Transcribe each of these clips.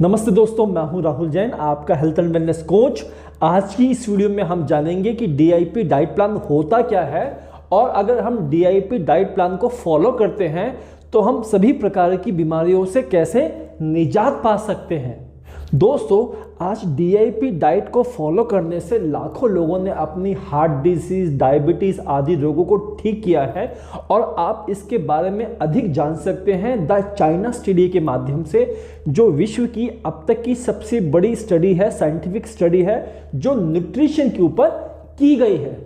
नमस्ते दोस्तों, मैं हूं राहुल जैन, आपका हेल्थ एंड वेलनेस कोच। आज की इस वीडियो में हम जानेंगे कि डीआईपी डाइट प्लान होता क्या है और अगर हम डीआईपी डाइट प्लान को फॉलो करते हैं तो हम सभी प्रकार की बीमारियों से कैसे निजात पा सकते हैं। दोस्तों, आज डीआईपी डाइट को फॉलो करने से लाखों लोगों ने अपनी हार्ट डिजीज, डायबिटीज आदि रोगों को ठीक किया है और आप इसके बारे में अधिक जान सकते हैं द चाइना स्टडी के माध्यम से, जो विश्व की अब तक की सबसे बड़ी स्टडी है, साइंटिफिक स्टडी है, जो न्यूट्रिशन के ऊपर की गई है।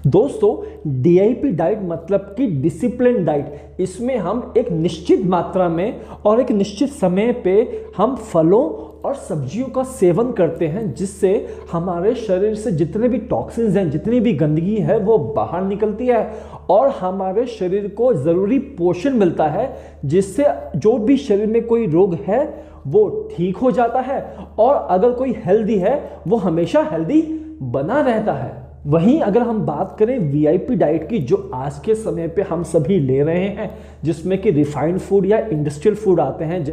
दोस्तों, डीआईपी डाइट मतलब कि डिसिप्लिन डाइट। इसमें हम एक निश्चित मात्रा में और एक निश्चित समय पे हम फलों और सब्जियों का सेवन करते हैं, जिससे हमारे शरीर से जितने भी टॉक्सिन्स हैं, जितनी भी गंदगी है, वो बाहर निकलती है और हमारे शरीर को ज़रूरी पोषण मिलता है, जिससे जो भी शरीर में कोई रोग है वो ठीक हो जाता है और अगर कोई हेल्दी है वो हमेशा हेल्दी बना रहता है। वहीं अगर हम बात करें वीआईपी डाइट की, जो आज के समय पे हम सभी ले रहे हैं, जिसमें कि रिफाइंड फूड या इंडस्ट्रियल फूड आते हैं,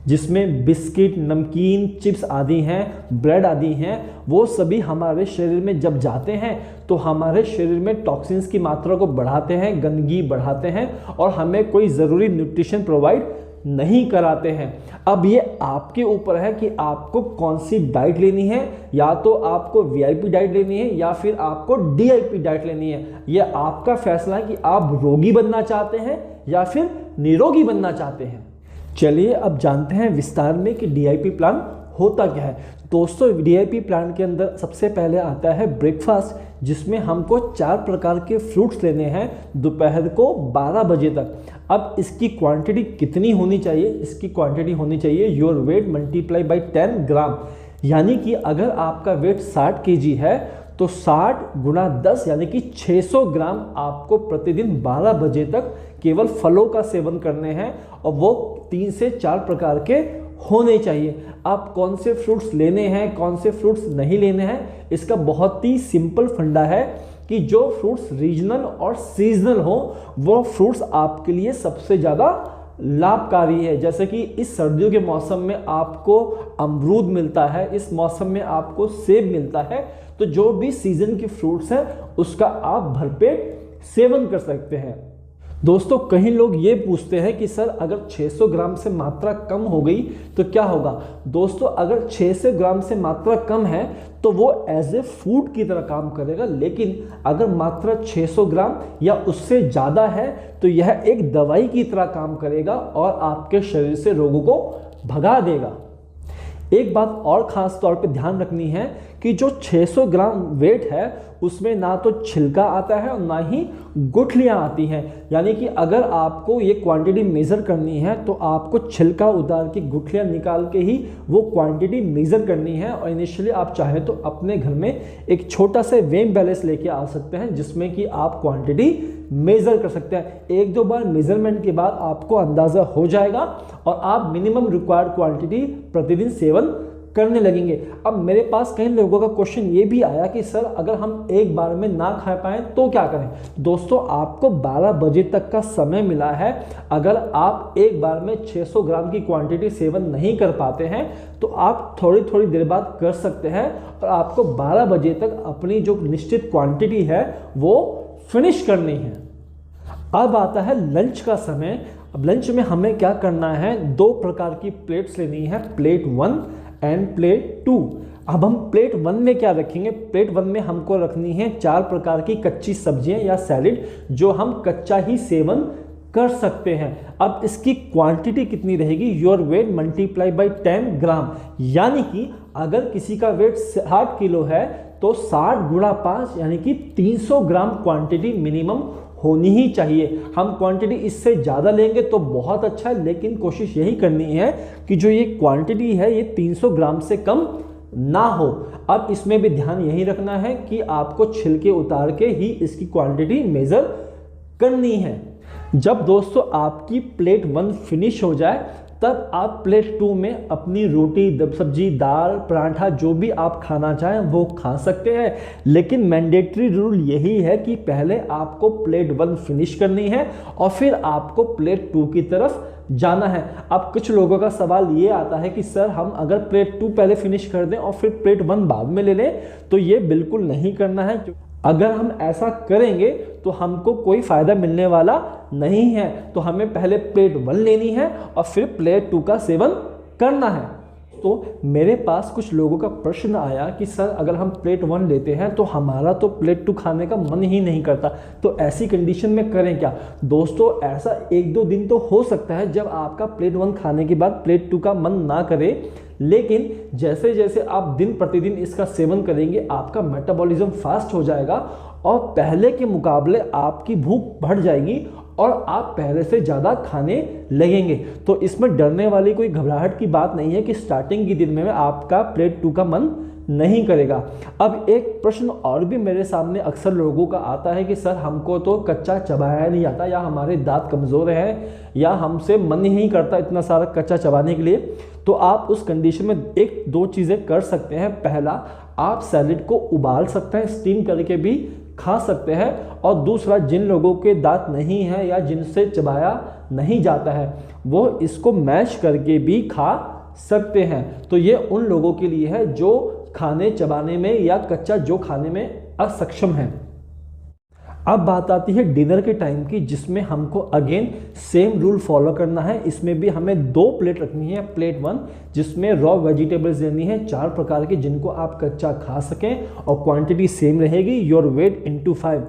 जिसमें बिस्किट, नमकीन, चिप्स आदि हैं, ब्रेड आदि हैं, वो सभी हमारे शरीर में जब जाते हैं तो हमारे शरीर में टॉक्सिन्स की मात्रा को बढ़ाते हैं, गंदगी बढ़ाते हैं और हमें कोई ज़रूरी न्यूट्रिशन प्रोवाइड नहीं कराते हैं। अब ये आपके ऊपर है कि आपको कौन सी डाइट लेनी है, या तो आपको वीआईपी डाइट लेनी है या फिर आपको डीआईपी डाइट लेनी है। यह आपका फैसला है कि आप रोगी बनना चाहते हैं या फिर निरोगी बनना चाहते हैं। चलिए अब जानते हैं विस्तार में कि डीआईपी प्लान होता क्या है। दोस्तों, डीआईपी प्लान के अंदर सबसे पहले आता है ब्रेकफास्ट, जिसमें हमको 4 प्रकार के फ्रूट्स लेने हैं दोपहर को 12 बजे तक। अब इसकी क्वांटिटी कितनी होनी चाहिए? इसकी क्वांटिटी होनी चाहिए योर वेट मल्टीप्लाई बाई 10 ग्राम। यानी कि अगर आपका वेट 60 केजी है तो 60 गुणा 10 यानी कि 600 ग्राम आपको प्रतिदिन 12 बजे तक केवल फलों का सेवन करने हैं और वो 3 से 4 प्रकार के होने चाहिए। आप कौन से फ्रूट्स लेने हैं, कौन से फ्रूट्स नहीं लेने हैं, इसका बहुत ही सिंपल फंडा है कि जो फ्रूट्स रीजनल और सीजनल हो वो फ्रूट्स आपके लिए सबसे ज़्यादा लाभकारी है। जैसे कि इस सर्दियों के मौसम में आपको अमरूद मिलता है, इस मौसम में आपको सेब मिलता है, तो जो भी सीजन के फ्रूट्स हैं उसका आप भरपेट सेवन कर सकते हैं। दोस्तों, कई लोग ये पूछते हैं कि सर अगर 600 ग्राम से मात्रा कम हो गई तो क्या होगा? दोस्तों, अगर 600 ग्राम से मात्रा कम है तो वो एज ए फूड की तरह काम करेगा, लेकिन अगर मात्रा 600 ग्राम या उससे ज़्यादा है तो यह एक दवाई की तरह काम करेगा और आपके शरीर से रोगों को भगा देगा। एक बात और ख़ास तौर पे ध्यान रखनी है कि जो 600 ग्राम वेट है उसमें ना तो छिलका आता है और ना ही गुठलियाँ आती हैं। यानी कि अगर आपको ये क्वांटिटी मेज़र करनी है तो आपको छिलका उतार के गुठलियाँ निकाल के ही वो क्वांटिटी मेज़र करनी है। और इनिशियली आप चाहे तो अपने घर में एक छोटा सा वेम बैलेंस लेके आ सकते हैं, जिसमें कि आप क्वांटिटी मेज़र कर सकते हैं। 1-2 बार मेज़रमेंट के बाद आपको अंदाज़ा हो जाएगा और आप मिनिमम रिक्वायर्ड क्वांटिटी प्रतिदिन सेवन करने लगेंगे। अब मेरे पास कई लोगों का क्वेश्चन ये भी आया कि सर अगर हम एक बार में ना खा पाएँ तो क्या करें? दोस्तों, आपको 12 बजे तक का समय मिला है। अगर आप एक बार में 600 ग्राम की क्वांटिटी सेवन नहीं कर पाते हैं तो आप थोड़ी थोड़ी देर बाद कर सकते हैं और आपको 12 बजे तक अपनी जो निश्चित क्वांटिटी है वो फिनिश करनी है। अब आता है लंच का समय। अब लंच में हमें क्या करना है? 2 प्रकार की प्लेट्स लेनी है, प्लेट 1 एंड प्लेट 2। अब हम प्लेट 1 में क्या रखेंगे? प्लेट 1 में हमको रखनी है 4 प्रकार की कच्ची सब्जियां या सैलिड, जो हम कच्चा ही सेवन कर सकते हैं। अब इसकी क्वांटिटी कितनी रहेगी? योर वेट मल्टीप्लाई बाई 10 ग्राम। यानी कि अगर किसी का वेट 60 किलो है तो 60 गुणा 5 यानी कि 300 ग्राम क्वांटिटी मिनिमम होनी ही चाहिए। हम क्वांटिटी इससे ज़्यादा लेंगे तो बहुत अच्छा है, लेकिन कोशिश यही करनी है कि जो ये क्वांटिटी है ये 300 ग्राम से कम ना हो। अब इसमें भी ध्यान यही रखना है कि आपको छिलके उतार के ही इसकी क्वांटिटी मेज़र करनी है। जब दोस्तों आपकी प्लेट 1 फिनिश हो जाए तब आप प्लेट 2 में अपनी रोटी, सब्जी, दाल, पराठा जो भी आप खाना चाहें वो खा सकते हैं। लेकिन मैंडेटरी रूल यही है कि पहले आपको प्लेट 1 फिनिश करनी है और फिर आपको प्लेट 2 की तरफ जाना है। अब कुछ लोगों का सवाल ये आता है कि सर हम अगर प्लेट 2 पहले फिनिश कर दें और फिर प्लेट 1 बाद में ले लें, तो ये बिल्कुल नहीं करना है। अगर हम ऐसा करेंगे तो हमको कोई फायदा मिलने वाला नहीं है। तो हमें पहले प्लेट 1 लेनी है और फिर प्लेट 2 का सेवन करना है। तो मेरे पास कुछ लोगों का प्रश्न आया कि सर अगर हम प्लेट 1 लेते हैं तो हमारा तो प्लेट 2 खाने का मन ही नहीं करता, तो ऐसी कंडीशन में करें क्या? दोस्तों, ऐसा 1-2 दिन तो हो सकता है जब आपका प्लेट 1 खाने के बाद प्लेट 2 का मन ना करे, लेकिन जैसे जैसे आप दिन प्रतिदिन इसका सेवन करेंगे आपका मेटाबॉलिज्म फास्ट हो जाएगा और पहले के मुकाबले आपकी भूख बढ़ जाएगी और आप पहले से ज़्यादा खाने लगेंगे। तो इसमें डरने वाली कोई घबराहट की बात नहीं है कि स्टार्टिंग के दिन में आपका प्लेट 2 का मन नहीं करेगा। अब एक प्रश्न और भी मेरे सामने अक्सर लोगों का आता है कि सर हमको तो कच्चा चबाया नहीं आता, या हमारे दांत कमज़ोर हैं, या हमसे मन ही नहीं करता इतना सारा कच्चा चबाने के लिए। तो आप उस कंडीशन में 1-2 चीज़ें कर सकते हैं। पहला, आप सैलेड को उबाल सकते हैं, स्टीम करके भी खा सकते हैं। और दूसरा, जिन लोगों के दांत नहीं है या जिनसे चबाया नहीं जाता है वो इसको मैश करके भी खा सकते हैं। तो ये उन लोगों के लिए है जो खाने चबाने में या कच्चा जो खाने में असक्षम है। अब बात आती है डिनर के टाइम की, जिसमें हमको अगेन सेम रूल फॉलो करना है। इसमें भी हमें 2 प्लेट रखनी है। प्लेट 1 जिसमें रॉ वेजिटेबल्स लेनी है 4 प्रकार के, जिनको आप कच्चा खा सकें, और क्वांटिटी सेम रहेगी। योर वेट इंटू 5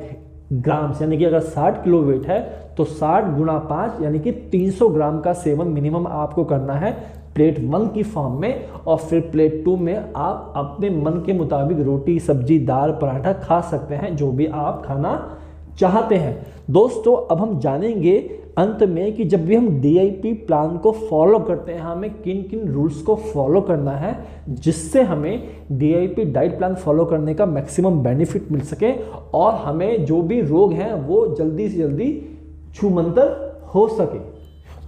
ग्राम्स, यानी कि अगर 60 किलो वेट है तो 60 गुणा 5 यानी कि 300 ग्राम का सेवन मिनिमम आपको करना है प्लेट 1 की फॉर्म में। और फिर प्लेट 2 में आप अपने मन के मुताबिक रोटी, सब्जी, दाल, पराठा खा सकते हैं, जो भी आप खाना चाहते हैं। दोस्तों, अब हम जानेंगे अंत में कि जब भी हम DIP प्लान को फॉलो करते हैं हमें किन किन रूल्स को फॉलो करना है, जिससे हमें DIP डाइट प्लान फॉलो करने का मैक्सिमम बेनिफिट मिल सके और हमें जो भी रोग हैं वो जल्दी से जल्दी छूमंतर हो सके।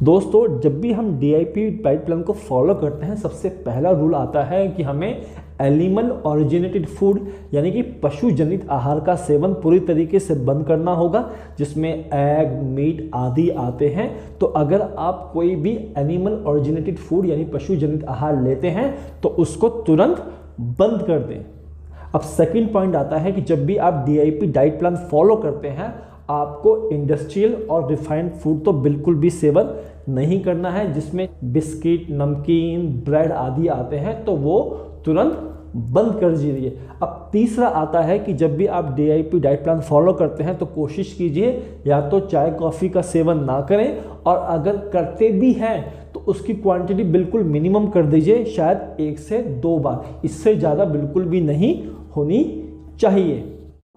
दोस्तों, जब भी हम DIP डाइट प्लान को फॉलो करते हैं सबसे पहला रूल आता है कि हमें एनिमल ओरिजिनेटेड फूड यानी कि पशु जनित आहार का सेवन पूरी तरीके से बंद करना होगा, जिसमें एग, मीट आदि आते हैं। तो अगर आप कोई भी एनिमल ओरिजिनेटेड फूड यानी पशु जनित आहार लेते हैं तो उसको तुरंत बंद कर दें। अब सेकंड पॉइंट आता है कि जब भी आप DIP डाइट प्लान फॉलो करते हैं आपको इंडस्ट्रियल और रिफाइंड फूड तो बिल्कुल भी सेवन नहीं करना है, जिसमें बिस्किट, नमकीन, ब्रेड आदि आते हैं, तो वो तुरंत बंद कर दीजिए। अब तीसरा आता है कि जब भी आप DIP डाइट प्लान फॉलो करते हैं तो कोशिश कीजिए या तो चाय कॉफ़ी का सेवन ना करें, और अगर करते भी हैं तो उसकी क्वांटिटी बिल्कुल मिनिमम कर दीजिए, शायद 1 से 2 बार, इससे ज़्यादा बिल्कुल भी नहीं होनी चाहिए।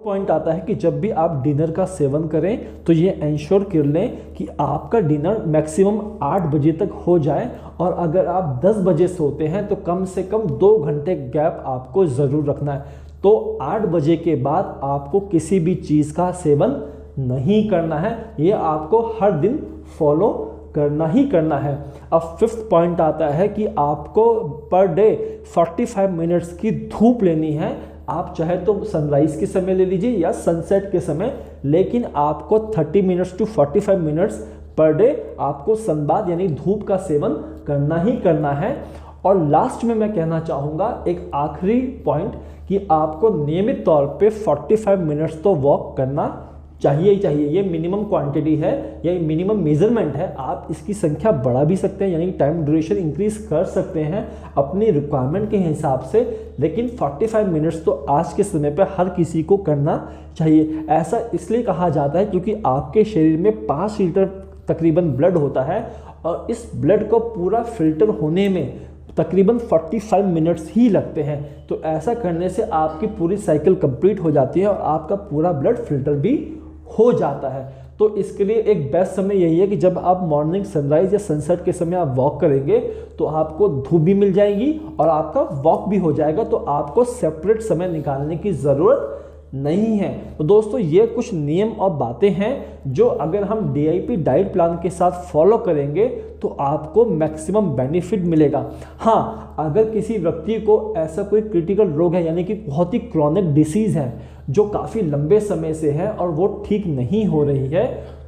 पॉइंट आता है कि जब भी आप डिनर का सेवन करें तो ये इंश्योर कर लें कि आपका डिनर मैक्सिमम 8 बजे तक हो जाए, और अगर आप 10 बजे सोते हैं तो कम से कम 2 घंटे गैप आपको ज़रूर रखना है। तो 8 बजे के बाद आपको किसी भी चीज़ का सेवन नहीं करना है, ये आपको हर दिन फॉलो करना ही करना है। अब 5th पॉइंट आता है कि आपको पर डे 45 मिनट्स की धूप लेनी है। आप चाहे तो सनराइज के समय ले लीजिए या सनसेट के समय, लेकिन आपको 30 minutes to 45 minutes per day आपको सनबाथ यानी धूप का सेवन करना ही करना है। और लास्ट में मैं कहना चाहूँगा एक आखिरी पॉइंट कि आपको नियमित तौर पे 45 मिनट्स तो वॉक करना चाहिए ही चाहिए। ये मिनिमम क्वांटिटी है, ये मिनिमम मेजरमेंट है। आप इसकी संख्या बढ़ा भी सकते हैं, यानी टाइम ड्यूरेशन इंक्रीज कर सकते हैं अपनी रिक्वायरमेंट के हिसाब से, लेकिन 45 मिनट्स तो आज के समय पे हर किसी को करना चाहिए। ऐसा इसलिए कहा जाता है क्योंकि आपके शरीर में 5 लीटर तकरीबन ब्लड होता है, और इस ब्लड को पूरा फिल्टर होने में तकरीबन 45 मिनट्स ही लगते हैं। तो ऐसा करने से आपकी पूरी साइकिल कंप्लीट हो जाती है और आपका पूरा ब्लड फिल्टर भी हो जाता है। तो इसके लिए एक बेस्ट समय यही है कि जब आप मॉर्निंग सनराइज या सनसेट के समय आप वॉक करेंगे तो आपको धूप भी मिल जाएगी और आपका वॉक भी हो जाएगा। तो आपको सेपरेट समय निकालने की ज़रूरत नहीं है। तो दोस्तों ये कुछ नियम और बातें हैं जो अगर हम DIP डाइट प्लान के साथ फॉलो करेंगे तो आपको मैक्सिमम बेनिफिट मिलेगा। हाँ, अगर किसी व्यक्ति को ऐसा कोई क्रिटिकल रोग है, यानी कि बहुत ही क्रॉनिक डिसीज है जो काफ़ी लंबे समय से है और वो ठीक नहीं हो रही है,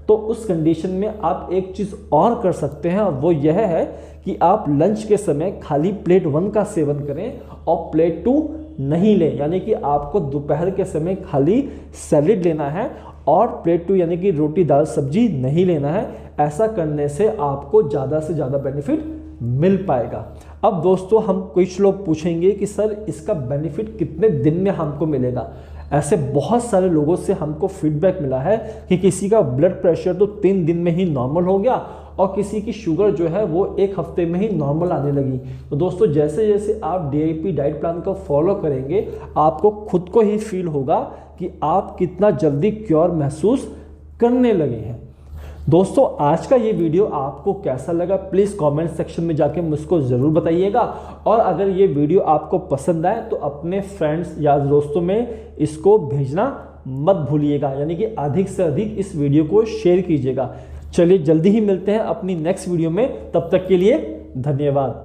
तो उस कंडीशन में आप एक चीज़ और कर सकते हैं, और वो यह है कि आप लंच के समय खाली प्लेट 1 का सेवन करें और प्लेट 2 नहीं लें। यानी कि आपको दोपहर के समय खाली सैलेड लेना है और प्लेट 2 यानी कि रोटी दाल सब्जी नहीं लेना है। ऐसा करने से आपको ज़्यादा से ज़्यादा बेनिफिट मिल पाएगा। अब दोस्तों हम कुछ लोग पूछेंगे कि सर इसका बेनिफिट कितने दिन में हमको मिलेगा। ऐसे बहुत सारे लोगों से हमको फीडबैक मिला है कि किसी का ब्लड प्रेशर तो 3 दिन में ही नॉर्मल हो गया और किसी की शुगर जो है वो 1 हफ्ते में ही नॉर्मल आने लगी। तो दोस्तों जैसे जैसे आप DIP डाइट प्लान को फॉलो करेंगे आपको खुद को ही फील होगा कि आप कितना जल्दी क्योर महसूस करने लगे हैं। दोस्तों आज का ये वीडियो आपको कैसा लगा प्लीज़ कमेंट सेक्शन में जाके मुझको ज़रूर बताइएगा, और अगर ये वीडियो आपको पसंद आए तो अपने फ्रेंड्स या दोस्तों में इसको भेजना मत भूलिएगा, यानी कि अधिक से अधिक इस वीडियो को शेयर कीजिएगा। चलिए जल्दी ही मिलते हैं अपनी नेक्स्ट वीडियो में, तब तक के लिए धन्यवाद।